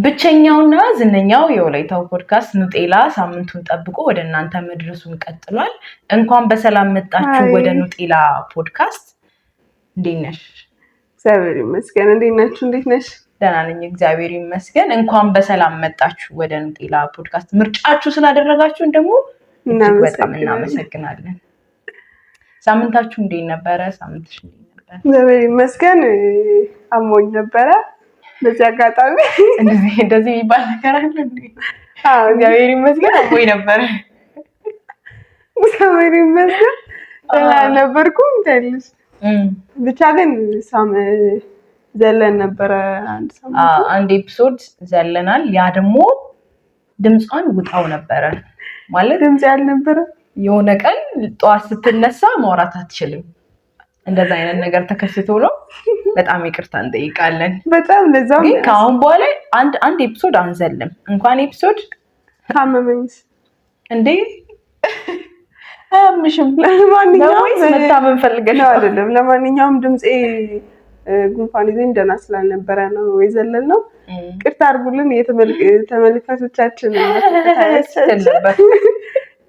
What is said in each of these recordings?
ብቸኛውና ዝነኛው የወላይታው ፖድካስት ኑጤላ ሳምንቱን ጠብቆ ወደ እናንተ መድረሱን ቀጥሏል። እንኳን በሰላም መጣችሁ ወደ ኑጤላ ፖድካስት። እንዴት ነሽ? እግዚአብሔር ይመስገን። እንዴት ናችሁ? እንዴት ነሽ? ደህና ነኝ እግዚአብሔር ይመስገን። እንኳን በሰላም መጣችሁ ወደ ኑጤላ ፖድካስት። ምርጫችሁ ስላደረጋችሁን ደግሞ በጣም እናመሰግናለን። ሳምንታችሁ እንዴት ነበረ? ሳምንትሽ እንዴት ነበር? እግዚአብሔር ይመስገን። አሞኝ ነበረ። በዚህ አጋጣሚ እንደዚህ የሚባል ነገር አለ እንዴ? አዎ እግዚአብሔር ይመስገን አሞኝ ነበረ። እግዚአብሔር ይመስገን ነበርኩም ትልሽ ብቻ ግን ዘለን ነበረ አንድ ኤፒሶድ ዘለናል። ያ ደግሞ ድምጿን ውጣው ነበረ ማለት ድምጽ ያልነበረ የሆነ ቀን ጧት ስትነሳ ማውራት አትችልም። እንደዛ አይነት ነገር ተከስቶ ነው። በጣም ይቅርታ እንጠይቃለን። በጣም ለዛው ግን ከአሁን በኋላ አንድ ኤፒሶድ አንዘልም። እንኳን ኤፒሶድ ታመመኝስ እንዴ አምሽም ለማንኛውም መታመም ፈልገሽ ነው አይደለም። ለማንኛውም ድምጼ ጉንፋን ይዘኝ ደህና ስላልነበረ ነው የዘለል ነው። ይቅርታ አድርጉልን የተመልካቾቻችን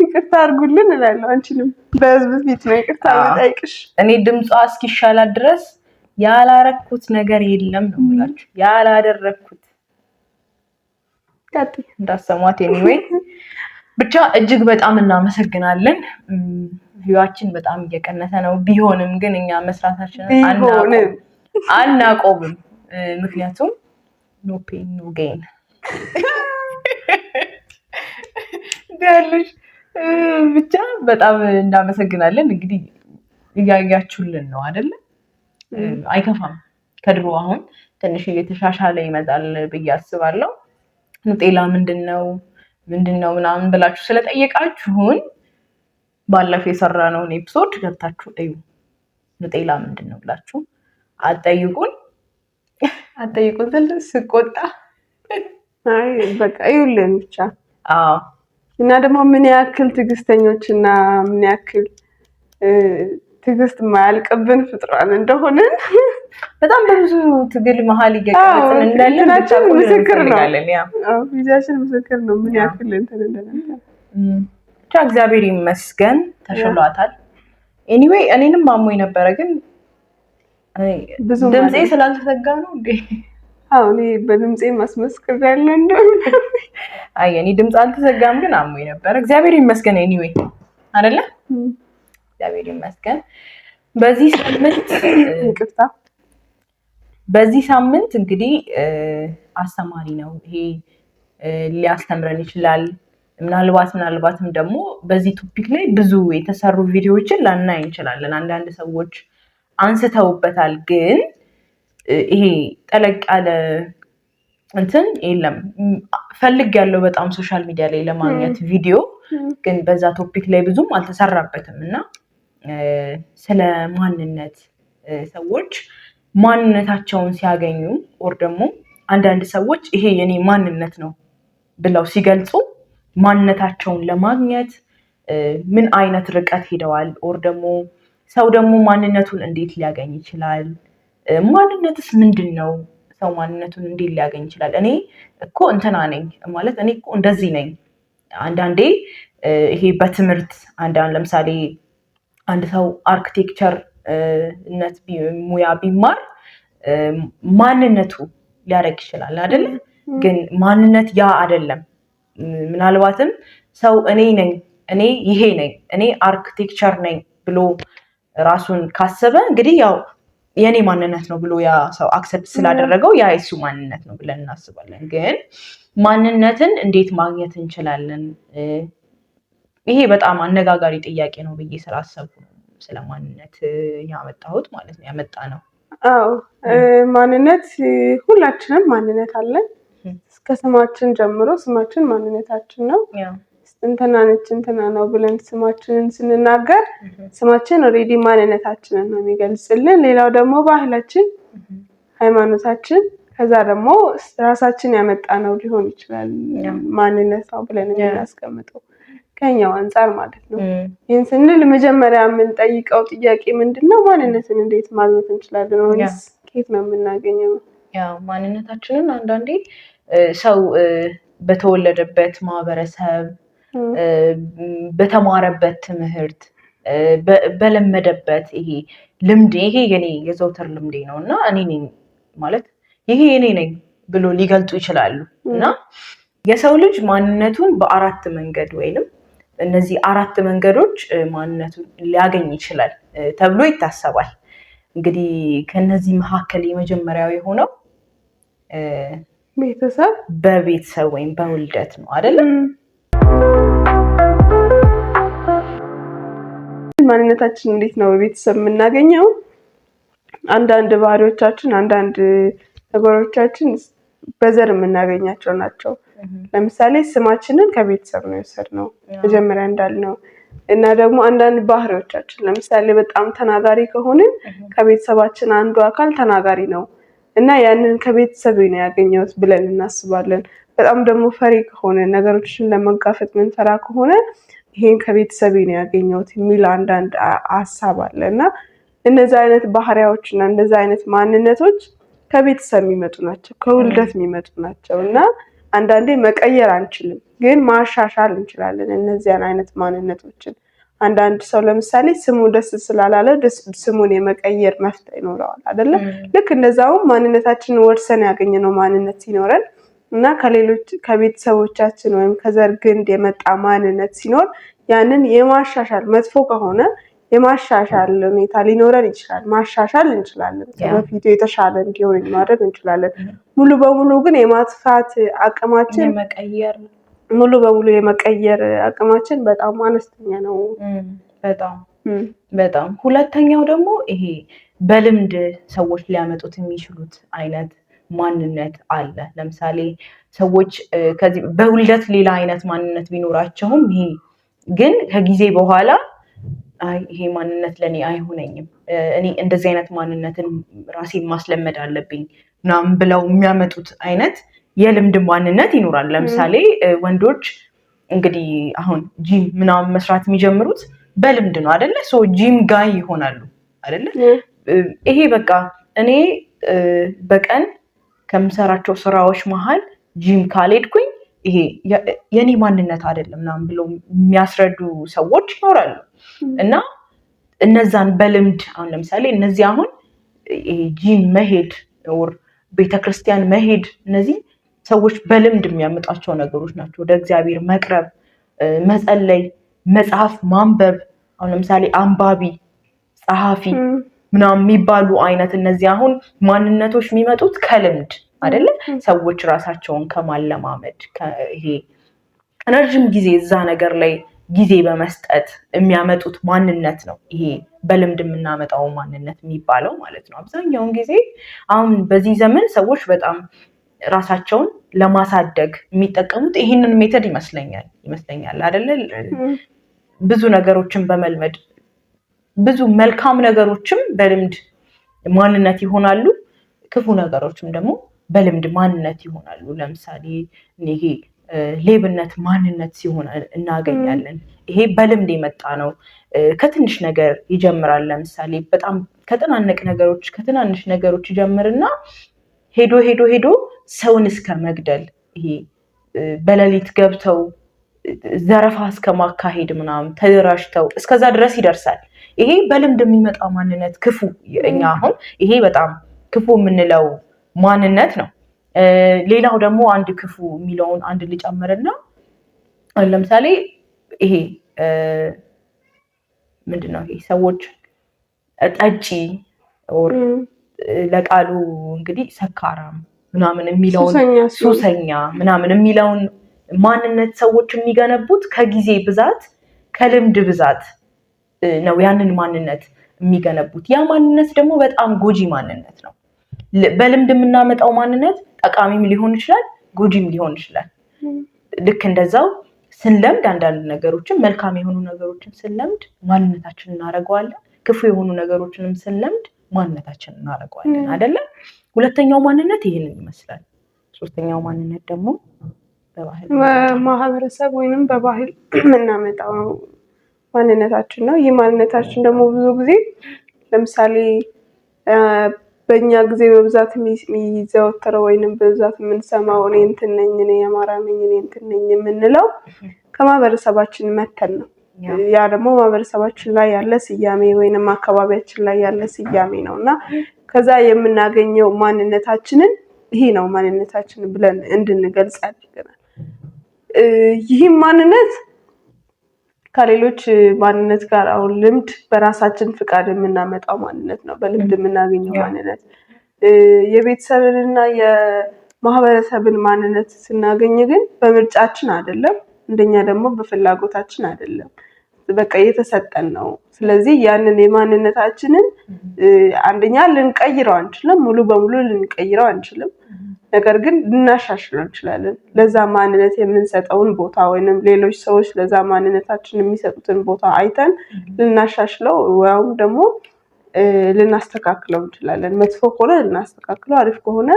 ይቅርታ አድርጉልን እላለሁ። አንቺንም በህዝብ ፊት ነው ይቅርታ የምጠይቅሽ። እኔ ድምጿ እስኪሻላት ድረስ ያላረኩት ነገር የለም ነው የምላችሁ። ያላደረኩት እንዳሰማት anyway ብቻ እጅግ በጣም እናመሰግናለን። ቪዋችን በጣም እየቀነሰ ነው። ቢሆንም ግን እኛ መስራታችንን አናቆምም። ምክንያቱም no pain no gain ያለሽ ብቻ በጣም እናመሰግናለን። እንግዲህ እያያችሁልን ነው አይደለ? አይከፋም። ከድሮ አሁን ትንሽ እየተሻሻለ ይመጣል ብዬ አስባለሁ። ኑጤላ ምንድነው ምናምን ብላችሁ ስለጠየቃችሁን ባለፈው የሰራነውን ኤፒሶድ ገብታችሁ እዩ። ኑጤላ ምንድነው ብላችሁ አጠይቁን ስቆጣ አይ በቃ ይውልን ብቻ። አዎ እና ደግሞ ምን ያክል ትዕግስተኞችና ምን ያክል ትዕግስት ማያልቅብን ፍጥራን እንደሆነ በጣም በብዙ ትግል መሀል እየቀረጽን እንዳለን ምስክር ነው። አዎ ቪዲዮችን ምስክር ነው። ምን ያክል እንትን እንደነበር ብቻ እግዚአብሔር ይመስገን ተሽሏታል። anyway እኔንም አሞኝ ነበረ ግን ድምጼ ስላልተዘጋ ነው እንዴ? አዎ እኔ በድምጼ ማስመስከር ያለው አይ እኔ ድምጽ አልተዘጋም ግን አሞኝ ነበር። እግዚአብሔር ይመስገን anyway አይደለ? እግዚአብሔር ይመስገን። በዚህ ሳምንት እንግዲህ አስተማሪ ነው። ይሄ ሊያስተምረን ይችላል። ምናልባትም ደግሞ በዚህ ቶፒክ ላይ ብዙ የተሰሩ ቪዲዮዎችን ላናይ እንችላለን። አንዳንድ ሰዎች አንስተውበታል ግን ይሄ ጠለቅ ያለ እንትን የለም። ፈልጌያለሁ በጣም ሶሻል ሚዲያ ላይ ለማግኘት ቪዲዮ ግን በዛ ቶፒክ ላይ ብዙም አልተሰራበትም እና ስለ ማንነት ሰዎች ማንነታቸውን ሲያገኙ ወር ደግሞ አንዳንድ ሰዎች ይሄ የኔ ማንነት ነው ብለው ሲገልጹ ማንነታቸውን ለማግኘት ምን አይነት ርቀት ሄደዋል ወር ደግሞ ሰው ደግሞ ማንነቱን እንዴት ሊያገኝ ይችላል? ማንነትስ ምንድነው? ሰው ማንነቱን እንዴት ሊያገኝ ይችላል? እኔ እኮ እንትና ነኝ ማለት እኔ እኮ እንደዚህ ነኝ። አንዳንዴ ይሄ በትምህርት ለምሳሌ አንድ ሰው አርኪቴክቸርነት ሙያ ቢማር ማንነቱ ሊያደርግ ይችላል አይደል? ግን ማንነት ያ አይደለም። ምናልባትም ሰው እኔ ነኝ፣ እኔ ይሄ ነኝ፣ እኔ አርኪቴክቸር ነኝ ብሎ ራሱን ካሰበ እንግዲህ ያው የኔ ማንነት ነው ብሎ ያ ሰው አክሰፕት ስላደረገው ያ የሱ ማንነት ነው ብለን እናስባለን። ግን ማንነትን እንዴት ማግኘት እንችላለን? ይሄ በጣም አነጋጋሪ ጥያቄ ነው ብዬ ስላሰብኩ ነው ስለ ማንነት ያመጣሁት ማለት ነው ያመጣነው። አዎ ማንነት ሁላችንም ማንነት አለን። እስከ ስማችን ጀምሮ ስማችን ማንነታችን ነው። እንትና ነች እንትና ነው ብለን ስማችንን ስንናገር ስማችን ኦሬዲ ማንነታችንን ነው የሚገልጽልን። ሌላው ደግሞ ባህላችን፣ ሃይማኖታችን፣ ከዛ ደግሞ ራሳችን ያመጣነው ሊሆን ይችላል ማንነት ነው ብለን የምናስቀምጠው ከኛው አንፃር ማለት ነው። ይህን ስንል መጀመሪያ የምንጠይቀው ጥያቄ ምንድነው? ማንነትን እንዴት ማግኘት እንችላለን? ወይስ ከየት ነው የምናገኘው? ያው ማንነታችንን አንዳንዴ ሰው በተወለደበት ማህበረሰብ በተማረበት ትምህርት በለመደበት ይሄ ልምድ ይሄ የኔ የዘውትር ልምዴ ነው እና እኔ ነኝ ማለት ይሄ የኔ ነኝ ብሎ ሊገልጹ ይችላሉ እና የሰው ልጅ ማንነቱን በአራት መንገድ ወይንም እነዚህ አራት መንገዶች ማንነቱን ሊያገኝ ይችላል ተብሎ ይታሰባል። እንግዲህ ከነዚህ መካከል የመጀመሪያው የሆነው ቤተሰብ በቤተሰብ ወይም በውልደት ነው አይደል? ማንነታችን እንዴት ነው በቤተሰብ የምናገኘው? አንዳንድ ባህሪዎቻችን አንዳንድ ነገሮቻችን በዘር የምናገኛቸው ናቸው። ለምሳሌ ስማችንን ከቤተሰብ ነው የወሰድነው መጀመሪያ እንዳልነው እና ደግሞ አንዳንድ ባህሪዎቻችን ለምሳሌ በጣም ተናጋሪ ከሆንን ከቤተሰባችን አንዱ አካል ተናጋሪ ነው እና ያንን ከቤተሰብ ነው ያገኘሁት ብለን እናስባለን። በጣም ደግሞ ፈሪ ከሆነ ነገሮችን ለመጋፈጥ ምንፈራ ከሆነ ይሄን ከቤተሰብ ነው ያገኘሁት የሚል አንዳንድ ሀሳብ አለ እና እነዚህ አይነት ባህሪያዎች እና እንደዚህ አይነት ማንነቶች ከቤተሰብ የሚመጡ ናቸው፣ ከውልደት የሚመጡ ናቸው እና አንዳንዴ መቀየር አንችልም ግን ማሻሻል እንችላለን እነዚያን አይነት ማንነቶችን። አንዳንድ ሰው ለምሳሌ ስሙ ደስ ስላላለ ስሙን የመቀየር መፍትሄ ይኖረዋል አይደለ? ልክ እንደዛው ማንነታችንን ወርሰን ያገኘነው ማንነት ሲኖረን እና ከሌሎች ከቤተሰቦቻችን ወይም ከዘር ግንድ የመጣ ማንነት ሲኖር ያንን የማሻሻል መጥፎ ከሆነ የማሻሻል ሁኔታ ሊኖረን ይችላል። ማሻሻል እንችላለን፣ ከበፊቱ የተሻለ እንዲሆን ማድረግ እንችላለን። ሙሉ በሙሉ ግን የማጥፋት አቅማችን ሙሉ በሙሉ የመቀየር አቅማችን በጣም አነስተኛ ነው። በጣም ሁለተኛው ደግሞ ይሄ በልምድ ሰዎች ሊያመጡት የሚችሉት አይነት ማንነት አለ። ለምሳሌ ሰዎች ከዚህ በውልደት ሌላ አይነት ማንነት ቢኖራቸውም ይሄ ግን ከጊዜ በኋላ አይ ይሄ ማንነት ለኔ አይሆነኝም፣ እኔ እንደዚህ አይነት ማንነትን ራሴን ማስለመድ አለብኝ ምናምን ብለው የሚያመጡት አይነት የልምድ ማንነት ይኖራል። ለምሳሌ ወንዶች እንግዲህ አሁን ጂም ምናምን መስራት የሚጀምሩት በልምድ ነው አይደለ? ሶ ጂም ጋይ ይሆናሉ አይደለ? ይሄ በቃ እኔ በቀን ከምሰራቸው ስራዎች መሃል ጂም ካልሄድኩኝ ይሄ የኔ ማንነት አይደለም ምናምን ብለው የሚያስረዱ ሰዎች ይኖራሉ። እና እነዛን በልምድ አሁን ለምሳሌ እነዚህ አሁን ጂም መሄድ ወር ቤተክርስቲያን መሄድ እነዚህ ሰዎች በልምድ የሚያመጣቸው ነገሮች ናቸው። ወደ እግዚአብሔር መቅረብ፣ መጸለይ፣ መጽሐፍ ማንበብ አሁን ለምሳሌ አንባቢ፣ ጸሐፊ ምናምን የሚባሉ አይነት እነዚህ አሁን ማንነቶች የሚመጡት ከልምድ አይደለ? ሰዎች ራሳቸውን ከማለማመድ ይሄ ረጅም ጊዜ እዛ ነገር ላይ ጊዜ በመስጠት የሚያመጡት ማንነት ነው። ይሄ በልምድ የምናመጣው ማንነት የሚባለው ማለት ነው። አብዛኛውን ጊዜ አሁን በዚህ ዘመን ሰዎች በጣም ራሳቸውን ለማሳደግ የሚጠቀሙት ይህንን ሜተድ ይመስለኛል አይደለ? ብዙ ነገሮችን በመልመድ ብዙ መልካም ነገሮችም በልምድ ማንነት ይሆናሉ፣ ክፉ ነገሮችም ደግሞ በልምድ ማንነት ይሆናሉ። ለምሳሌ ይሄ ሌብነት ማንነት ሲሆን እናገኛለን። ይሄ በልምድ የመጣ ነው። ከትንሽ ነገር ይጀምራል። ለምሳሌ በጣም ከትናንሽ ነገሮች ይጀምርና ሄዶ ሰውን እስከ መግደል ይሄ በሌሊት ገብተው ዘረፋ እስከ ማካሄድ ምናምን ተደራጅተው እስከዛ ድረስ ይደርሳል። ይሄ በልምድ የሚመጣ ማንነት ክፉ፣ እኛ አሁን ይሄ በጣም ክፉ የምንለው ማንነት ነው። ሌላው ደግሞ አንድ ክፉ የሚለውን አንድ ልጨምርና ለምሳሌ ይሄ ምንድነው ይሄ ሰዎች ጠጪ ለቃሉ እንግዲህ ሰካራም ምናምን የሚለውን ሱሰኛ ምናምን የሚለውን ማንነት ሰዎች የሚገነቡት ከጊዜ ብዛት ከልምድ ብዛት ነው። ያንን ማንነት የሚገነቡት ያ ማንነት ደግሞ በጣም ጎጂ ማንነት ነው። በልምድ የምናመጣው ማንነት ጠቃሚም ሊሆን ይችላል፣ ጎጂም ሊሆን ይችላል። ልክ እንደዛው ስንለምድ አንዳንድ ነገሮችን መልካም የሆኑ ነገሮችን ስንለምድ ማንነታችንን እናደርገዋለን። ክፉ የሆኑ ነገሮችንም ስንለምድ ማንነታችንን እናደርገዋለን አይደለ? ሁለተኛው ማንነት ይሄንን ይመስላል። ሶስተኛው ማንነት ደግሞ በማህበረሰብ ወይንም በባህል የምናመጣው ማንነታችን ነው። ይህ ማንነታችን ደግሞ ብዙ ጊዜ ለምሳሌ በእኛ ጊዜ በብዛት የሚዘወተረው ወይንም በብዛት የምንሰማው እኔ እንትን ነኝ፣ እኔ የአማራ ነኝ፣ እኔ እንትን ነኝ የምንለው ከማህበረሰባችን መተን ነው። ያ ደግሞ ማህበረሰባችን ላይ ያለ ስያሜ ወይንም አካባቢያችን ላይ ያለ ስያሜ ነውና ከዛ የምናገኘው ማንነታችንን ይሄ ነው ማንነታችንን ብለን እንድንገልጽ ያደርገናል። ይህም ማንነት ከሌሎች ማንነት ጋር አሁን ልምድ በራሳችን ፍቃድ የምናመጣው ማንነት ነው። በልምድ የምናገኘው ማንነት የቤተሰብንና የማህበረሰብን ማንነት ስናገኝ ግን በምርጫችን አይደለም፣ እንደኛ ደግሞ በፍላጎታችን አይደለም፣ በቃ የተሰጠን ነው። ስለዚህ ያንን የማንነታችንን አንደኛ ልንቀይረው አንችልም፣ ሙሉ በሙሉ ልንቀይረው አንችልም። ነገር ግን ልናሻሽለው እንችላለን። ለዛ ማንነት የምንሰጠውን ቦታ ወይንም ሌሎች ሰዎች ለዛ ማንነታችን የሚሰጡትን ቦታ አይተን ልናሻሽለው ወይም ደግሞ ልናስተካክለው እንችላለን። መጥፎ ከሆነ ልናስተካክለው፣ አሪፍ ከሆነ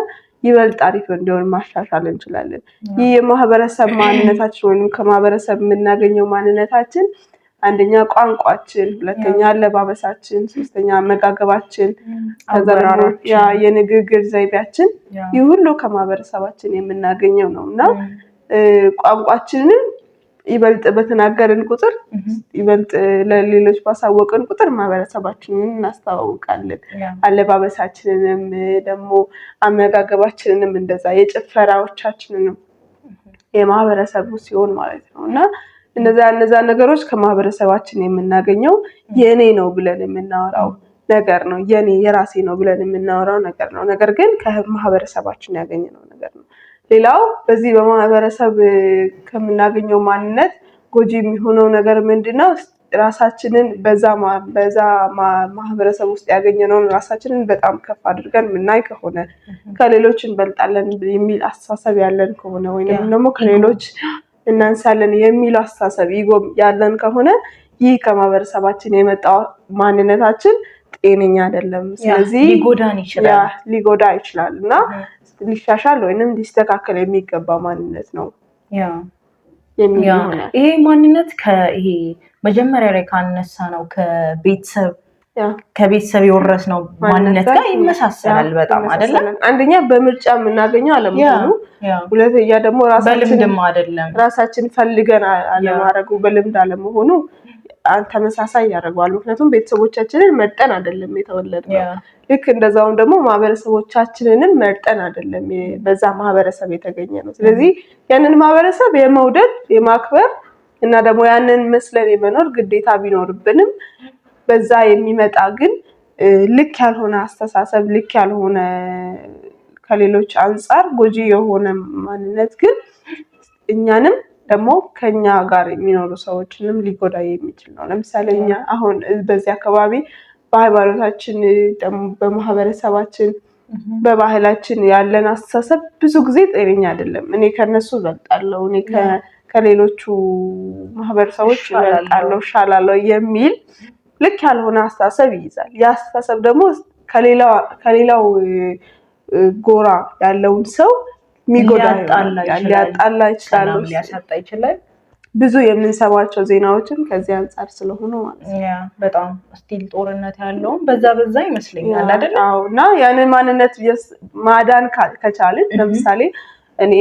ይበልጥ አሪፍ እንዲሆን ማሻሻል እንችላለን። ይህ የማህበረሰብ ማንነታችን ወይንም ከማህበረሰብ የምናገኘው ማንነታችን አንደኛ ቋንቋችን፣ ሁለተኛ አለባበሳችን፣ ሶስተኛ አመጋገባችን፣ ከዛ የንግግር ዘይቤያችን ይህ ሁሉ ከማህበረሰባችን የምናገኘው ነውና ቋንቋችንን ይበልጥ በተናገርን ቁጥር ይበልጥ ለሌሎች ባሳወቅን ቁጥር ማህበረሰባችንን እናስተዋውቃለን። አለባበሳችንንም ደግሞ አመጋገባችንንም እንደዛ የጭፈራዎቻችንንም የማህበረሰቡ ሲሆን ማለት ነውና እነዛ ነገሮች ከማህበረሰባችን የምናገኘው የኔ ነው ብለን የምናወራው ነገር ነው። የኔ የራሴ ነው ብለን የምናወራው ነገር ነው። ነገር ግን ከማህበረሰባችን ያገኘነው ነገር ነው። ሌላው በዚህ በማህበረሰብ ከምናገኘው ማንነት ጎጂ የሚሆነው ነገር ምንድነው? ራሳችንን በዛ ማህበረሰብ ውስጥ ያገኘነውን ራሳችንን በጣም ከፍ አድርገን ምናይ ከሆነ ከሌሎች እንበልጣለን የሚል አስተሳሰብ ያለን ከሆነ ወይንም ደግሞ ከሌሎች እናንሳለን የሚል አስተሳሰብ ያለን ከሆነ ይህ ከማህበረሰባችን የመጣው ማንነታችን ጤነኛ አይደለም። ስለዚህ ሊጎዳ ይችላል እና ሊሻሻል ወይንም ሊስተካከል የሚገባ ማንነት ነው። ይሄ ማንነት ይሄ መጀመሪያ ላይ ካነሳ ነው ከቤተሰብ የወረስነው ማንነት ጋር ይመሳሰላል በጣም አይደለም። አንደኛ በምርጫ የምናገኘው አለመሆኑ፣ ሁለተኛ ደግሞ ራሳችን ፈልገን አለማድረጉ፣ በልምድ አለመሆኑ ተመሳሳይ ያደርገዋል። ምክንያቱም ቤተሰቦቻችንን መርጠን አይደለም የተወለድነው። ልክ እንደዛውም ደግሞ ማህበረሰቦቻችንንም መርጠን አይደለም በዛ ማህበረሰብ የተገኘ ነው። ስለዚህ ያንን ማህበረሰብ የመውደድ የማክበር እና ደግሞ ያንን መስለን የመኖር ግዴታ ቢኖርብንም በዛ የሚመጣ ግን ልክ ያልሆነ አስተሳሰብ፣ ልክ ያልሆነ ከሌሎች አንፃር ጎጂ የሆነ ማንነት ግን እኛንም ደግሞ ከኛ ጋር የሚኖሩ ሰዎችንም ሊጎዳ የሚችል ነው። ለምሳሌ እኛ አሁን በዚህ አካባቢ በሃይማኖታችን ደግሞ በማህበረሰባችን በባህላችን ያለን አስተሳሰብ ብዙ ጊዜ ጤነኛ አይደለም። እኔ ከነሱ እበልጣለሁ፣ እኔ ከሌሎቹ ማህበረሰቦች እበልጣለሁ፣ እሻላለሁ የሚል ልክ ያልሆነ አስተሳሰብ ይይዛል። ያ አስተሳሰብ ደግሞ ከሌላው ጎራ ያለውን ሰው ሊያጣላ ይችላል፣ ሊያሳጣ ይችላል። ብዙ የምንሰማቸው ዜናዎችም ከዚህ አንፃር ስለሆነ ማለት ነው። በጣም ስቲል ጦርነት ያለውም በዛ ይመስለኛል አይደል? አዎ። እና ያንን ማንነት ማዳን ከቻልን ለምሳሌ እኔ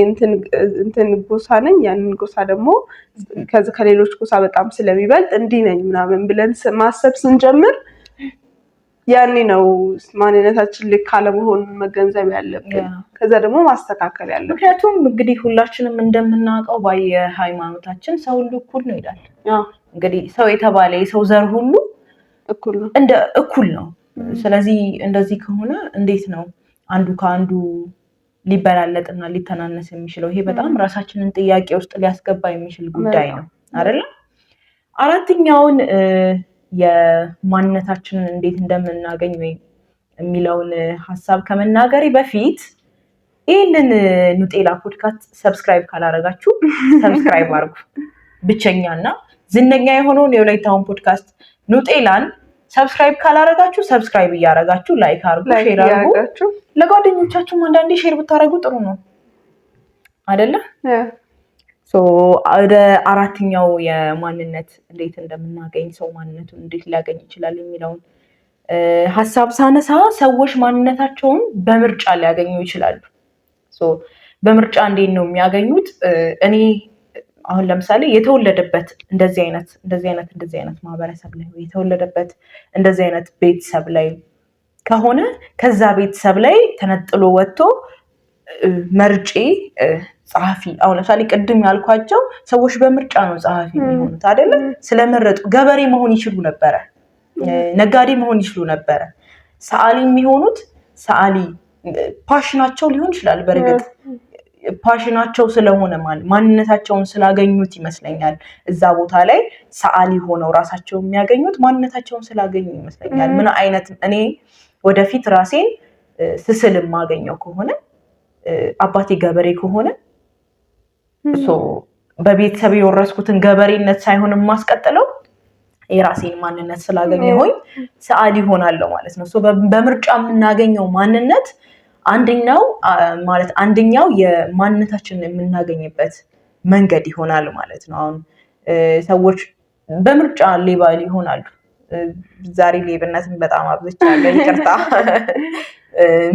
እንትን ጎሳ ነኝ፣ ያንን ጎሳ ደግሞ ከሌሎች ጎሳ በጣም ስለሚበልጥ እንዲህ ነኝ ምናምን ብለን ማሰብ ስንጀምር ያኔ ነው ማንነታችን ልክ አለመሆኑን መገንዘብ ያለብን። ከዛ ደግሞ ማስተካከል ያለብን። ምክንያቱም እንግዲህ ሁላችንም እንደምናውቀው በየሃይማኖታችን ሰው ሁሉ እኩል ነው ይላል። እንግዲህ ሰው የተባለ የሰው ዘር ሁሉ እኩል ነው። ስለዚህ እንደዚህ ከሆነ እንዴት ነው አንዱ ከአንዱ ሊበላለጥና ሊተናነስ የሚችለው? ይሄ በጣም ራሳችንን ጥያቄ ውስጥ ሊያስገባ የሚችል ጉዳይ ነው አይደል? አራተኛውን የማንነታችንን እንዴት እንደምናገኝ ወይም የሚለውን ሀሳብ ከመናገሬ በፊት ይህንን ኑጤላ ፖድካስት ሰብስክራይብ ካላረጋችሁ ሰብስክራይብ አድርጉ። ብቸኛና ዝነኛ የሆነውን የወላይታውን ፖድካስት ኑጤላን ሰብስክራይብ ካላረጋችሁ ሰብስክራይብ እያረጋችሁ ላይክ አድርጉ፣ ሼር አድርጉ። ለጓደኞቻችሁም አንዳንዴ ሼር ብታረጉ ጥሩ ነው አይደለ? ወደ አራተኛው የማንነት እንዴት እንደምናገኝ ሰው ማንነቱን እንዴት ሊያገኝ ይችላል የሚለውን ሀሳብ ሳነሳ ሰዎች ማንነታቸውን በምርጫ ሊያገኙ ይችላሉ። በምርጫ እንዴት ነው የሚያገኙት? እኔ አሁን ለምሳሌ የተወለደበት እንደዚህ አይነት ማህበረሰብ ላይ የተወለደበት እንደዚህ አይነት ቤተሰብ ላይ ከሆነ ከዛ ቤተሰብ ላይ ተነጥሎ ወጥቶ መርጬ ጸሐፊ አሁን ለምሳሌ ቅድም ያልኳቸው ሰዎች በምርጫ ነው ጸሐፊ የሚሆኑት አይደለ? ስለመረጡ ገበሬ መሆን ይችሉ ነበረ፣ ነጋዴ መሆን ይችሉ ነበረ። ሰዓሊ የሚሆኑት ሰዓሊ ፓሽናቸው ሊሆን ይችላል። በእርግጥ ፓሽናቸው ስለሆነ ማንነታቸውን ስላገኙት ይመስለኛል እዛ ቦታ ላይ ሰዓሊ ሆነው ራሳቸው የሚያገኙት ማንነታቸውን ስላገኙ ይመስለኛል። ምን አይነት እኔ ወደፊት ራሴን ስስል የማገኘው ከሆነ አባቴ ገበሬ ከሆነ በቤተሰብ የወረስኩትን ገበሬነት ሳይሆን የማስቀጥለው የራሴን ማንነት ስላገኘሁኝ ሰዓሊ ሆናለሁ ማለት ነው። በምርጫ የምናገኘው ማንነት አንደኛው የማንነታችንን የምናገኝበት መንገድ ይሆናል ማለት ነው። አሁን ሰዎች በምርጫ ሌባ ይሆናሉ። ዛሬ ሌብነትን በጣም አብዝቻለሁ፣ ይቅርታ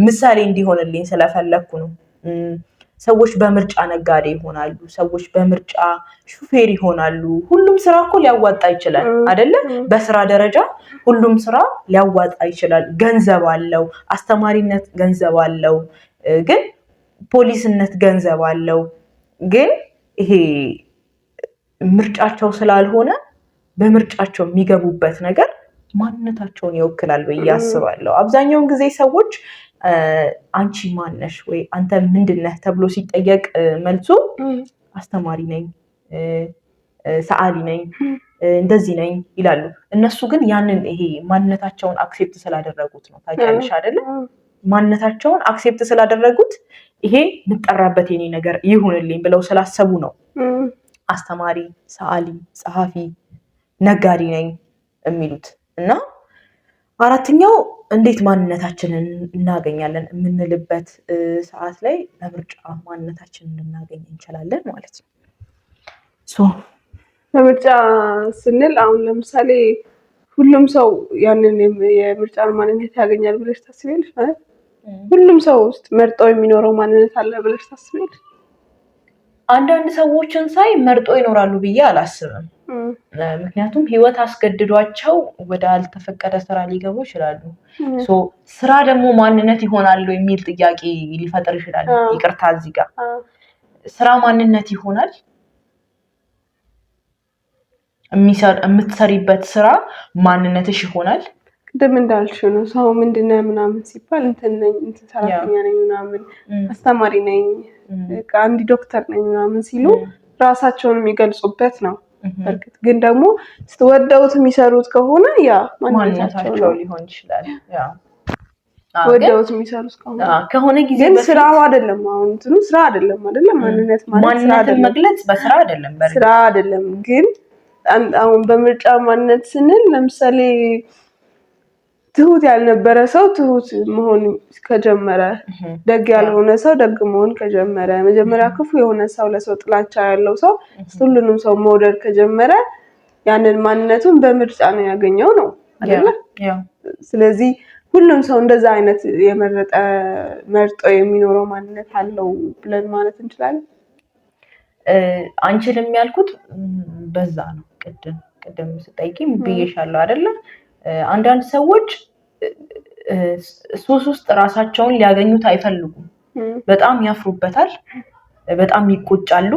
ምሳሌ እንዲሆንልኝ ስለፈለኩ ነው። ሰዎች በምርጫ ነጋዴ ይሆናሉ። ሰዎች በምርጫ ሹፌር ይሆናሉ። ሁሉም ስራ እኮ ሊያዋጣ ይችላል አይደለ? በስራ ደረጃ ሁሉም ስራ ሊያዋጣ ይችላል። ገንዘብ አለው። አስተማሪነት ገንዘብ አለው። ግን ፖሊስነት ገንዘብ አለው። ግን ይሄ ምርጫቸው ስላልሆነ በምርጫቸው የሚገቡበት ነገር ማንነታቸውን ይወክላል ብዬ አስባለሁ። አብዛኛውን ጊዜ ሰዎች አንቺ ማነሽ ወይ አንተ ምንድነህ ተብሎ ሲጠየቅ መልሱ አስተማሪ ነኝ፣ ሰዓሊ ነኝ፣ እንደዚህ ነኝ ይላሉ። እነሱ ግን ያንን ይሄ ማንነታቸውን አክሴፕት ስላደረጉት ነው። ታውቂያለሽ አይደለ? ማንነታቸውን አክሴፕት ስላደረጉት ይሄ የምጠራበት የኔ ነገር ይሁንልኝ ብለው ስላሰቡ ነው አስተማሪ፣ ሰዓሊ፣ ጸሐፊ፣ ነጋዴ ነኝ የሚሉት። እና አራተኛው እንዴት ማንነታችንን እናገኛለን የምንልበት ሰዓት ላይ በምርጫ ማንነታችንን ልናገኝ እንችላለን ማለት ነው። በምርጫ ስንል አሁን ለምሳሌ ሁሉም ሰው ያንን የምርጫን ማንነት ያገኛል ብለሽ ታስቢያለሽ? ማለት ሁሉም ሰው ውስጥ መርጠው የሚኖረው ማንነት አለ ብለሽ ታስቢያለሽ? አንዳንድ ሰዎችን ሳይ መርጦ ይኖራሉ ብዬ አላስብም። ምክንያቱም ህይወት አስገድዷቸው ወደ አልተፈቀደ ስራ ሊገቡ ይችላሉ። ስራ ደግሞ ማንነት ይሆናሉ የሚል ጥያቄ ሊፈጥር ይችላል። ይቅርታ እዚህ ጋር ስራ ማንነት ይሆናል? የምትሰሪበት ስራ ማንነትሽ ይሆናል? ቅድም እንዳልሽው ነው። ሰው ምንድነው ምናምን ሲባል እንትን ነኝ፣ እንትን ሰራተኛ ነኝ ምናምን፣ አስተማሪ ነኝ፣ አንድ ዶክተር ነኝ ምናምን ሲሉ ራሳቸውን የሚገልጹበት ነው። በርግጥ ግን ደግሞ ወደውት የሚሰሩት ከሆነ ያ ማንነታቸው ሊሆን ይችላል። ወደውት የሚሰሩት ከሆነ ግን ስራው አይደለም። አሁን እንትኑ ስራ አይደለም አይደለ? ማንነት ማንነትን መግለጽ በስራ አይደለም፣ ስራ አይደለም። ግን አሁን በምርጫ ማንነት ስንል ለምሳሌ ትሁት ያልነበረ ሰው ትሁት መሆን ከጀመረ፣ ደግ ያልሆነ ሰው ደግ መሆን ከጀመረ፣ መጀመሪያ ክፉ የሆነ ሰው ለሰው ጥላቻ ያለው ሰው ሁሉንም ሰው መውደድ ከጀመረ ያንን ማንነቱን በምርጫ ነው ያገኘው ነው አይደለ? ስለዚህ ሁሉም ሰው እንደዛ አይነት መርጦ የሚኖረው ማንነት አለው ብለን ማለት እንችላለን። አንቺንም ያልኩት በዛ ነው። ቅድም ስጠይቂም ብዬሻለሁ አይደለ? አንዳንድ ሰዎች ሱስ ውስጥ ራሳቸውን ሊያገኙት አይፈልጉም። በጣም ያፍሩበታል፣ በጣም ይቆጫሉ።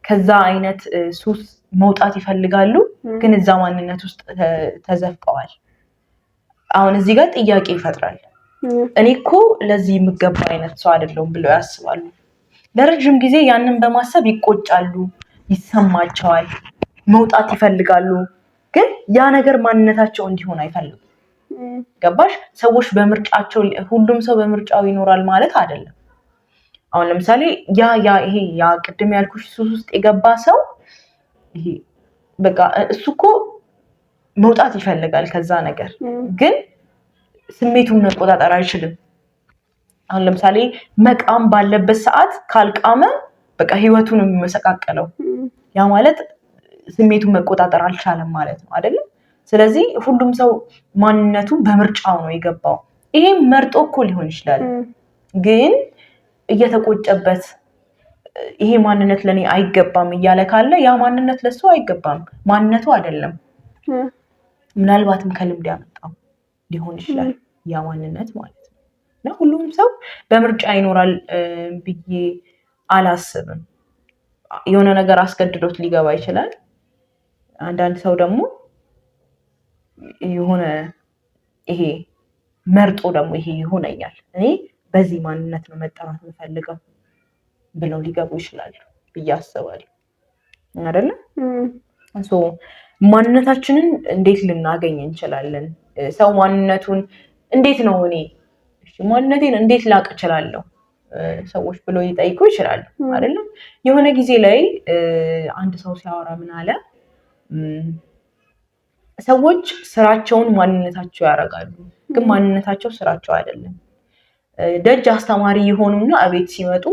ከዛ አይነት ሱስ መውጣት ይፈልጋሉ፣ ግን እዛ ማንነት ውስጥ ተዘፍቀዋል። አሁን እዚህ ጋር ጥያቄ ይፈጥራል። እኔ እኮ ለዚህ የምገባ አይነት ሰው አይደለሁም ብለው ያስባሉ። ለረጅም ጊዜ ያንን በማሰብ ይቆጫሉ፣ ይሰማቸዋል፣ መውጣት ይፈልጋሉ። ግን ያ ነገር ማንነታቸው እንዲሆን አይፈልጉም። ገባሽ? ሰዎች በምርጫቸው ሁሉም ሰው በምርጫው ይኖራል ማለት አይደለም። አሁን ለምሳሌ ያ ቅድም ያልኩሽ ሱስ ውስጥ የገባ ሰው ይሄ በቃ እሱ እኮ መውጣት ይፈልጋል ከዛ ነገር፣ ግን ስሜቱን መቆጣጠር አይችልም። አሁን ለምሳሌ መቃም ባለበት ሰዓት ካልቃመ በቃ ህይወቱን የሚመሰቃቀለው ያ ማለት ስሜቱን መቆጣጠር አልቻለም ማለት ነው አይደለም? ስለዚህ ሁሉም ሰው ማንነቱ በምርጫው ነው የገባው። ይሄም መርጦ እኮ ሊሆን ይችላል፣ ግን እየተቆጨበት ይሄ ማንነት ለኔ አይገባም እያለ ካለ ያ ማንነት ለሱ አይገባም፣ ማንነቱ አይደለም። ምናልባትም ከልምድ ያመጣው ሊሆን ይችላል ያ ማንነት ማለት ነው። እና ሁሉም ሰው በምርጫ ይኖራል ብዬ አላስብም። የሆነ ነገር አስገድዶት ሊገባ ይችላል። አንዳንድ ሰው ደግሞ የሆነ ይሄ መርጦ ደግሞ ይሄ ይሆነኛል እኔ በዚህ ማንነት ነው መጠራት የምፈልገው ብለው ሊገቡ ይችላሉ ብዬ አስባለሁ። አይደለ? ማንነታችንን እንዴት ልናገኝ እንችላለን? ሰው ማንነቱን እንዴት ነው እኔ ማንነቴን እንዴት ላቅ እችላለሁ ሰዎች ብለው ሊጠይቁ ይችላሉ አይደለ? የሆነ ጊዜ ላይ አንድ ሰው ሲያወራ ምን አለ፣ ሰዎች ስራቸውን ማንነታቸው ያደርጋሉ፣ ግን ማንነታቸው ስራቸው አይደለም። ደጅ አስተማሪ የሆኑና እቤት ሲመጡ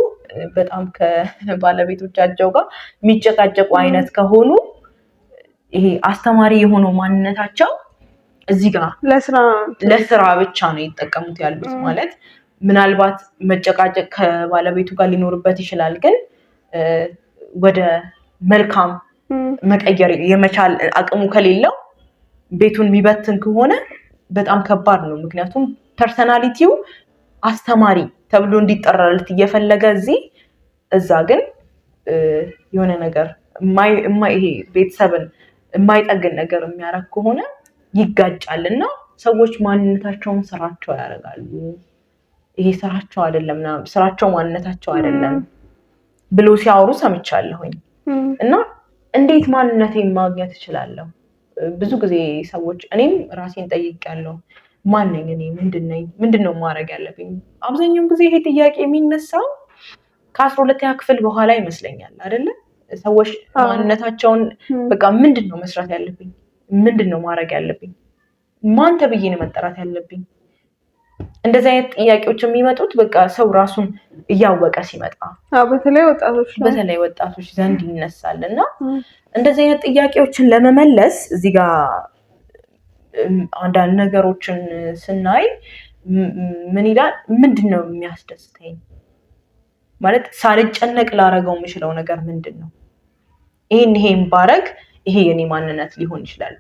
በጣም ከባለቤቶቻቸው ጋር የሚጨቃጨቁ አይነት ከሆኑ ይሄ አስተማሪ የሆነው ማንነታቸው እዚህ ጋር ለስራ ብቻ ነው ይጠቀሙት ያሉት። ማለት ምናልባት መጨቃጨቅ ከባለቤቱ ጋር ሊኖርበት ይችላል፣ ግን ወደ መልካም መቀየር የመቻል አቅሙ ከሌለው ቤቱን የሚበትን ከሆነ በጣም ከባድ ነው። ምክንያቱም ፐርሰናሊቲው አስተማሪ ተብሎ እንዲጠራለት እየፈለገ እዛ ግን የሆነ ነገር ይሄ ቤተሰብን የማይጠግን ነገር የሚያደርግ ከሆነ ይጋጫልና ሰዎች ማንነታቸውን ስራቸው ያደርጋሉ። ይሄ ስራቸው አይደለም፣ ስራቸው ማንነታቸው አይደለም ብሎ ሲያወሩ ሰምቻለሁኝ። እና እንዴት ማንነቴን ማግኘት እችላለሁ? ብዙ ጊዜ ሰዎች እኔም ራሴን ጠይቄያለሁ። ማን ነኝ እኔ? ምንድነው ማድረግ ያለብኝ? አብዛኛውን ጊዜ ይሄ ጥያቄ የሚነሳው ከ12ኛ ክፍል በኋላ ይመስለኛል አይደለ? ሰዎች ማንነታቸውን በቃ ምንድነው መስራት ያለብኝ? ምንድነው ማድረግ ያለብኝ? ማን ተብዬ ነው መጠራት ያለብኝ? እንደዚህ አይነት ጥያቄዎች የሚመጡት በቃ ሰው ራሱን እያወቀ ሲመጣ በተለይ ወጣቶች ዘንድ ይነሳል። እና እንደዚህ አይነት ጥያቄዎችን ለመመለስ እዚህ ጋር አንዳንድ ነገሮችን ስናይ ምን ይላል? ምንድነው የሚያስደስተኝ? ማለት ሳልጨነቅ ላረገው የምችለው ነገር ምንድነው? ይሄን ባረግ ይሄ የኔ ማንነት ሊሆን ይችላል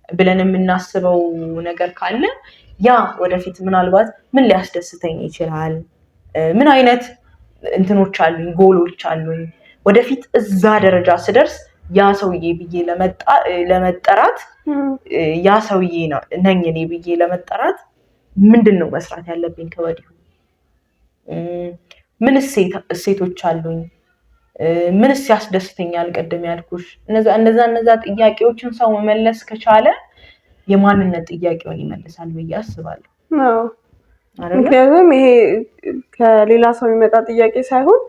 ብለን የምናስበው ነገር ካለ ያ ወደፊት ምናልባት ምን ሊያስደስተኝ ይችላል? ምን አይነት እንትኖች አሉኝ፣ ጎሎች አሉኝ፣ ወደፊት እዛ ደረጃ ስደርስ ያ ሰውዬ ብዬ ለመጠራት ያ ሰውዬ ነኝ እኔ ብዬ ለመጠራት ምንድነው መስራት ያለብኝ ከወዲሁ? ምን እሴቶች አሉኝ? ምንስ ያስደስተኛል? ቅድም ያልኩሽ እነዛ ጥያቄዎችን ሰው መመለስ ከቻለ የማንነት ጥያቄውን ይመልሳል ብዬ አስባለሁ። ምክንያቱም ይሄ ከሌላ ሰው የሚመጣ ጥያቄ ሳይሆን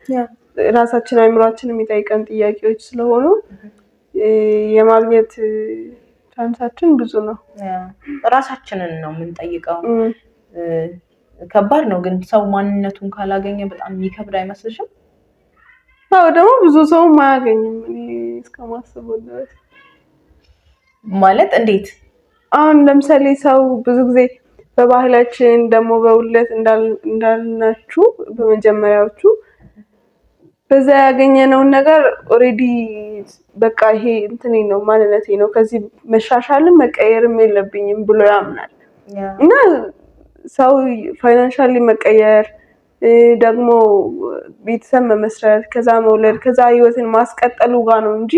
ራሳችን አእምሯችን የሚጠይቀን ጥያቄዎች ስለሆኑ የማግኘት ቻንሳችን ብዙ ነው። ራሳችንን ነው የምንጠይቀው። ከባድ ነው ግን ሰው ማንነቱን ካላገኘ በጣም የሚከብድ አይመስልሽም? አዎ፣ ደግሞ ብዙ ሰው ማያገኝም እኔ እስከማስበው ድረስ። ማለት እንዴት? አሁን ለምሳሌ ሰው ብዙ ጊዜ በባህላችን ደግሞ በውለት እንዳልናችሁ በመጀመሪያዎቹ በዛ ያገኘነውን ነገር ኦሬዲ በቃ ይሄ እንትኔ ነው ማንነቴ ነው ከዚህ መሻሻልም መቀየርም የለብኝም ብሎ ያምናል። እና ሰው ፋይናንሻሊ መቀየር ደግሞ ቤተሰብ መመስረት ከዛ መውለድ ከዛ ህይወትን ማስቀጠሉ ጋር ነው እንጂ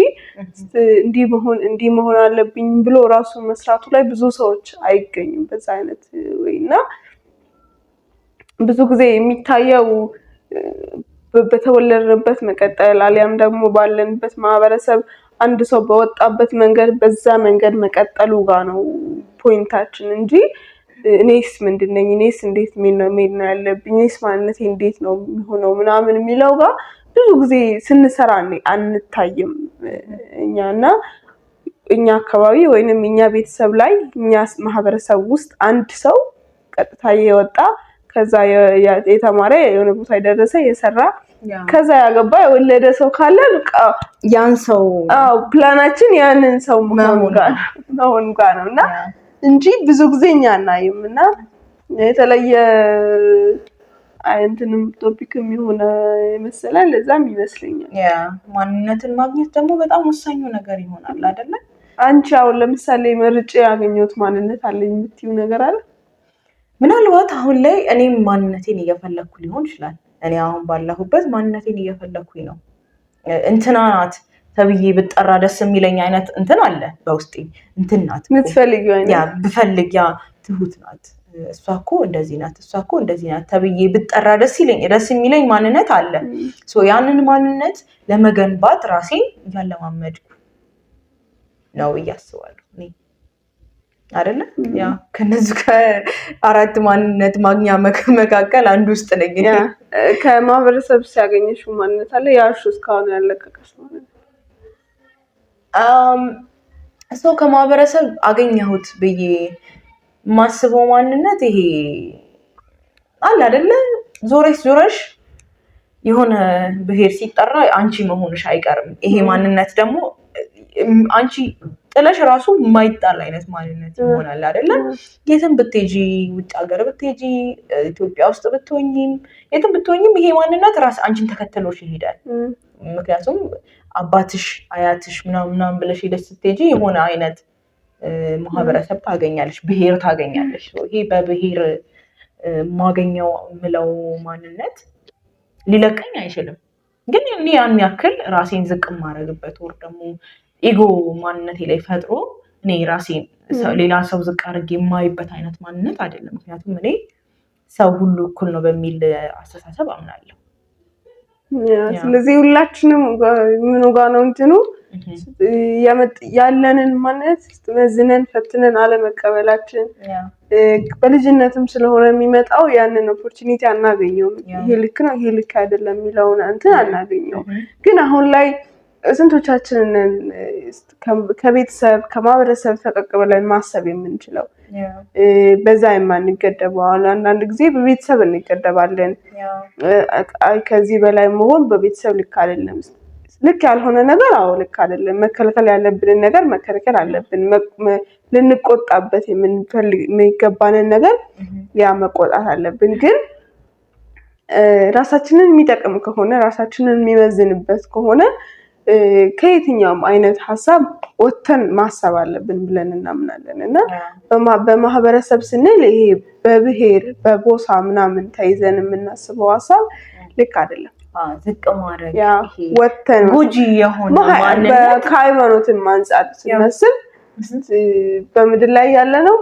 እንዲህ መሆን አለብኝ ብሎ ራሱን መስራቱ ላይ ብዙ ሰዎች አይገኙም በዛ አይነት ወይና ብዙ ጊዜ የሚታየው በተወለድንበት መቀጠል አሊያም ደግሞ ባለንበት ማህበረሰብ አንድ ሰው በወጣበት መንገድ በዛ መንገድ መቀጠሉ ጋር ነው ፖይንታችን እንጂ እኔስ ምንድነኝ? እኔስ እንዴት ነው ያለብኝ? እኔስ ማንነቴ እንዴት ነው የሚሆነው ምናምን የሚለው ጋር ብዙ ጊዜ ስንሰራ አንታይም። እኛ አካባቢ ወይንም እኛ ቤተሰብ ላይ እኛ ማህበረሰብ ውስጥ አንድ ሰው ቀጥታ የወጣ ከዛ የተማረ የሆነ ቦታ የደረሰ የሰራ ከዛ ያገባ የወለደ ሰው ካለ በቃ ያን ሰው ፕላናችን ያንን ሰው መሆን ጋር ነውና እንጂ ብዙ ጊዜ እኛ እናይም እና የተለየ አይንተንም ቶፒክም ይሆነ ይመስላል ለዛም ይመስለኛል ማንነትን ማግኘት ደግሞ በጣም ወሳኙ ነገር ይሆናል አይደለ አንቺ አሁን ለምሳሌ መርጬ ያገኘሁት ማንነት አለኝ የምትይው ነገር አለ ምናልባት አሁን ላይ እኔም ማንነቴን እየፈለኩ ሊሆን ይችላል እኔ አሁን ባለሁበት ማንነቴን እየፈለኩኝ ነው እንትና ናት ተብዬ ብጠራ ደስ የሚለኝ አይነት እንትን አለ በውስጤ እንትን ናት ምትፈልጊው አይነት ብፈልግ ያ ትሁት ናት እሷኮ እንደዚህ ናት ተብዬ ብጠራ ደስ የሚለኝ ማንነት አለ ሶ ያንን ማንነት ለመገንባት ራሴን ያለማመድኩ ነው እያስባለሁ እኔ አይደለ ያ ከነዚህ ከአራት ማንነት ማግኛ መካከል አንዱ ውስጥ ነኝ ከማህበረሰብ ሲያገኘሽው ማንነት አለ ያሹ እስካሁን ያለቀቀሽ ማለት ሰው ከማህበረሰብ አገኘሁት ብዬ ማስበው ማንነት ይሄ አለ አይደለ ዞረሽ የሆነ ብሄር ሲጠራ አንቺ መሆንሽ አይቀርም ይሄ ማንነት ደግሞ አንቺ ጥለሽ ራሱ የማይጣል አይነት ማንነት ይሆናል አይደለ የትም ብትሄጂ ውጭ ሀገር ብትሄጂ ኢትዮጵያ ውስጥ ብትሆኚም የትም ብትሆኚም ይሄ ማንነት ራስ አንቺን ተከትሎሽ ይሄዳል ምክንያቱም አባትሽ አያትሽ ምናምን ብለሽ ሄደሽ ስትሄጂ የሆነ አይነት ማህበረሰብ ታገኛለሽ ብሄር ታገኛለሽ ይሄ በብሄር ማገኘው ምለው ማንነት ሊለቀኝ አይችልም ግን እኔ ያን ያክል ራሴን ዝቅ ማረግበት ወር ደግሞ ኢጎ ማንነቴ ላይ ፈጥሮ እኔ ራሴን ሌላ ሰው ዝቅ አድርጌ የማይበት አይነት ማንነት አይደለም ምክንያቱም እኔ ሰው ሁሉ እኩል ነው በሚል አስተሳሰብ አምናለሁ ስለዚህ ሁላችንም ምን ጋር ነው እንትኑ ያለንን ማንነት መዝነን ፈትነን አለመቀበላችን በልጅነትም ስለሆነ የሚመጣው ያንን ኦፖርቹኒቲ አናገኘውም ይሄ ልክ ነው ይሄ ልክ አይደለም የሚለውን እንትን አናገኘው ግን አሁን ላይ ስንቶቻችንን ከቤተሰብ ከማህበረሰብ ፈቀቅ ብለን ማሰብ የምንችለው በዛ የማንገደበው አንዳንድ ጊዜ በቤተሰብ እንገደባለን ከዚህ በላይ መሆን በቤተሰብ ልክ አይደለም ልክ ያልሆነ ነገር አዎ ልክ አይደለም መከልከል ያለብን ነገር መከልከል አለብን ልንቆጣበት የሚገባንን ነገር ያ መቆጣት አለብን ግን ራሳችንን የሚጠቅም ከሆነ ራሳችንን የሚመዝንበት ከሆነ ከየትኛውም አይነት ሐሳብ ወተን ማሰብ አለብን ብለን እናምናለን እና በማህበረሰብ ስንል ይሄ በብሄር በቦሳ ምናምን ተይዘን የምናስበው ሐሳብ ልክ አይደለም ዝቅ ማድረግ ይሄ ወተን ጉጂ የሆነ ማንነት ከሃይማኖትን ማንጻት ሲመስል በምድር ላይ ያለ ነው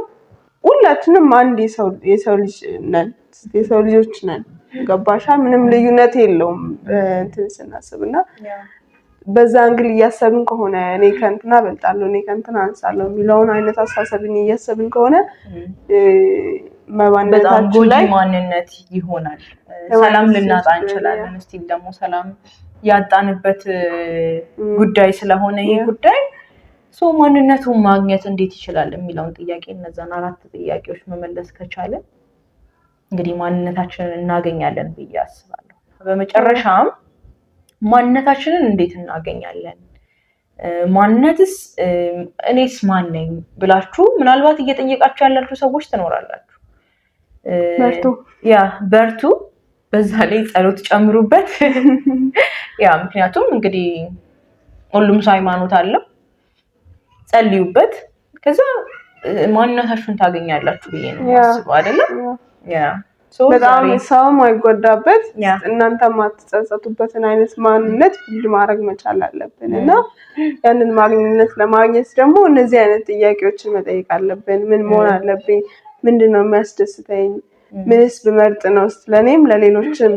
ሁላችንም አንድ የሰው ልጅ ነን የሰው ልጆች ነን ገባሻ ምንም ልዩነት የለውም እንትን ስናስብና በዛ አንግል እያሰብን ከሆነ እኔ ከንትና በልጣለሁ እኔ ከንትና አንሳለሁ የሚለውን አይነት አስተሳሰብን እያሰብን ከሆነ መባንነታችን ላይ ማንነት ይሆናል ሰላም ልናጣ እንችላለን እስቲ ደግሞ ሰላም ያጣንበት ጉዳይ ስለሆነ ይሄ ጉዳይ ሶ ማንነቱን ማግኘት እንዴት ይችላል የሚለውን ጥያቄ እነዛን አራት ጥያቄዎች መመለስ ከቻለ እንግዲህ ማንነታችንን እናገኛለን ብዬ አስባለሁ በመጨረሻም ማንነታችንን እንዴት እናገኛለን ማንነትስ እኔስ ማን ነኝ ብላችሁ ምናልባት እየጠየቃችሁ ያላችሁ ሰዎች ትኖራላችሁ በርቱ በዛ ላይ ጸሎት ጨምሩበት ምክንያቱም እንግዲህ ሁሉም ሰው ሃይማኖት አለው ጸልዩበት ከዛ ማንነታችሁን ታገኛላችሁ ብዬ ነው የማስበው አይደለ በጣም ሰው ማይጎዳበት እናንተ ማትጸጸቱበትን አይነት ማንነት ቢልድ ማድረግ መቻል አለብን እና ያንን ማንነት ለማግኘት ደግሞ እነዚህ አይነት ጥያቄዎችን መጠየቅ አለብን ምን መሆን አለብኝ ምንድነው የሚያስደስተኝ ምንስ ብመርጥ ነው ለኔም ለሌሎችም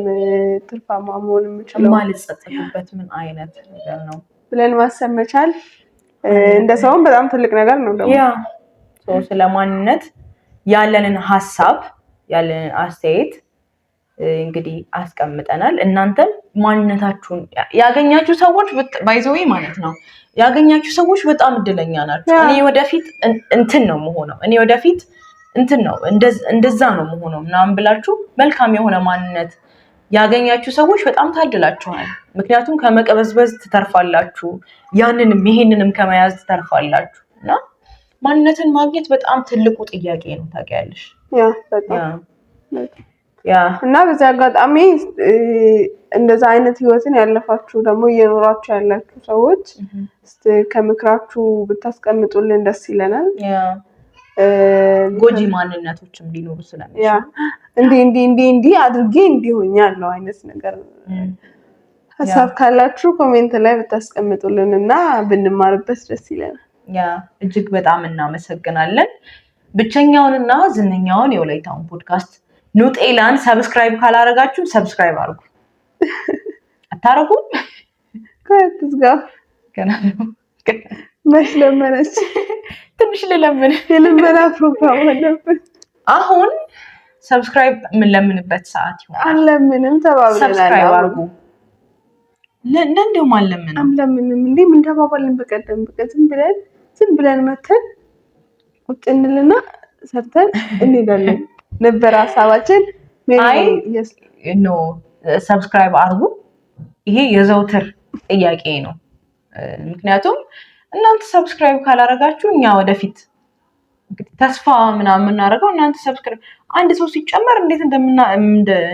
ትርፋማ መሆን የምችለው ማልጸጸቱበት ምን አይነት ነገር ነው ብለን ማሰብ መቻል እንደ ሰውም በጣም ትልቅ ነገር ነው ደግሞ ስለማንነት ያለንን ሐሳብ ያለንን አስተያየት እንግዲህ አስቀምጠናል እናንተም ማንነታችሁን ያገኛችሁ ሰዎች ባይዘው ማለት ነው ያገኛችሁ ሰዎች በጣም እድለኛ ናችሁ እኔ ወደፊት እንትን ነው መሆነው እኔ ወደፊት እንትን ነው እንደዛ ነው መሆነው ምናምን ብላችሁ መልካም የሆነ ማንነት ያገኛችሁ ሰዎች በጣም ታድላችኋል። ምክንያቱም ከመቀበዝበዝ ትተርፋላችሁ፣ ያንንም ይሄንንም ከመያዝ ትተርፋላችሁ። እና ማንነትን ማግኘት በጣም ትልቁ ጥያቄ ነው ታውቂያለሽ። እና በዚህ አጋጣሚ እንደዛ አይነት ህይወትን ያለፋችሁ ደግሞ እየኖራችሁ ያላችሁ ሰዎች ከምክራችሁ ብታስቀምጡልን ደስ ይለናል። ጎጂ ማንነቶችም ሊኖሩ ስለሚችሉ እንዲህ አድርጌ እንዲሆኛለሁ አይነት ነገር ሀሳብ ካላችሁ ኮሜንት ላይ ብታስቀምጡልን እና ብንማርበት ደስ ይለናል። እጅግ በጣም እናመሰግናለን። ብቸኛውንና ዝነኛውን የወላይታውን ፖድካስት ኑጤላን ሰብስክራይብ ካላረጋችሁ ሰብስክራይብ አድርጉ። አታረጉም? ከትዝጋ ገና ነው መስለመነች ትንሽ ልለምን የልመና ፕሮግራም አለብን። አሁን ሰብስክራይብ የምንለምንበት ሰዓት ይሆናል። አለምንም ተባብለናል። ሰብስክራይብ አድርጉ። ለእንደውም አለምንም እንዴ ምን ተባባልን? በቀደም ዝም ብለን መተን ቁጭ እንልና ሰርተን እንሄዳለን ነበር ሐሳባችን። ሰብስክራይብ አድርጉ። ይሄ የዘውትር ጥያቄ ነው። ምክንያቱም እናንተ ሰብስክራይብ ካላረጋችሁ እኛ ወደፊት እንግዲህ ተስፋ ምናምን የምናደርገው እናንተ ሰብስክራይብ አንድ ሰው ሲጨመር እንዴት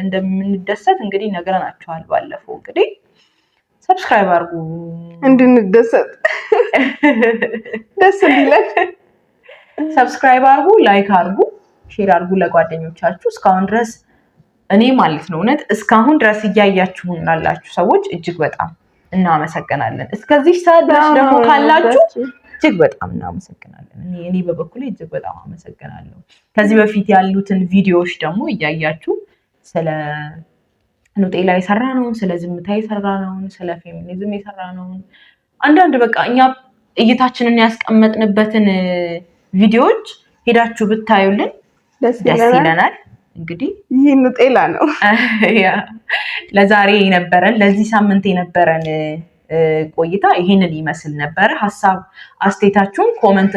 እንደምንደሰት እንግዲህ ነግረናችኋል ባለፈው። እንግዲህ ሰብስክራይብ አድርጉ እንድንደሰት ደስ እንዲለን። ሰብስክራይብ አድርጉ፣ ላይክ አድርጉ፣ ሼር አድርጉ ለጓደኞቻችሁ። እስካሁን ድረስ እኔ ማለት ነው እውነት እስካሁን ድረስ እያያችሁን ላላችሁ ሰዎች እጅግ በጣም እናመሰግናለን። እስከዚህ ሰዓት ድረስ ደግሞ ካላችሁ እጅግ በጣም እናመሰግናለን። እኔ በበኩሌ እጅግ በጣም አመሰግናለሁ። ከዚህ በፊት ያሉትን ቪዲዮዎች ደግሞ እያያችሁ ስለ ኑጤላ የሰራነውን፣ ስለ ዝምታ የሰራነውን፣ ስለ ፌሚኒዝም የሰራነውን አንዳንድ በቃ እኛ እይታችንን ያስቀመጥንበትን ቪዲዮዎች ሄዳችሁ ብታዩልን ደስ ይለናል። እንግዲህ ይህ ኑጤላ ነው። ለዛሬ የነበረን ለዚህ ሳምንት የነበረን ቆይታ ይሄንን ይመስል ነበረ። ሀሳብ አስተያየታችሁን ኮመንት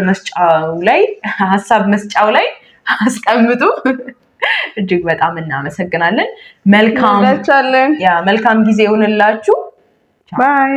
ሀሳብ መስጫው ላይ አስቀምጡ። እጅግ በጣም እናመሰግናለን። መልካም ጊዜ ይሁንላችሁ። ባይ